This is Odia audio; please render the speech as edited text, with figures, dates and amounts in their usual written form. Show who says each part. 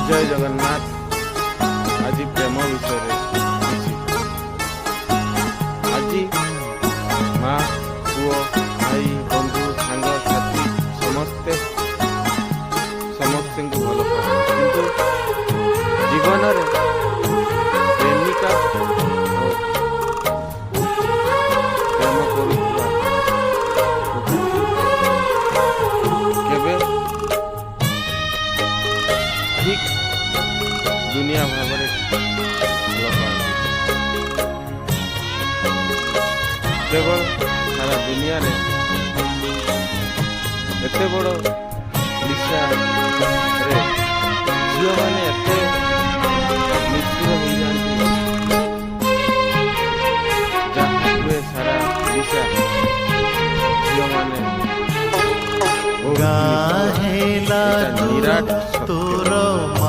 Speaker 1: ଜୟ ଜଗନ୍ନାଥ। ଆଜି ପ୍ରେମ ବିଷୟରେ କିଛି। ଆଜି ମା ପୁଅ ଭାଇ ବନ୍ଧୁ ସାଙ୍ଗସାଥି ସମସ୍ତଙ୍କୁ ଭଲ ପାଆନ୍ତି, କିନ୍ତୁ ଜୀବନରେ ପ୍ରେମିକା ଓ ପ୍ରେମ କରୁଥିବା କେବେ ଠିକ୍ ଦୁନିଆ ଭାବରେ ଭଲ ପାଆନ୍ତି। କେବଳ ସାରା ଦୁନିଆରେ ଏତେ ବଡ଼ ନିଶାରେ ଝିଅମାନେ ଏତେ ନିଷ୍ଠୁର ହୋଇଯାଆନ୍ତି, ଯାହା ହୁଏ ସାରା ନିଶା ଝିଅମାନେ
Speaker 2: ଗାହେଲା
Speaker 1: ନିରାଟ ସତ୍ୟ।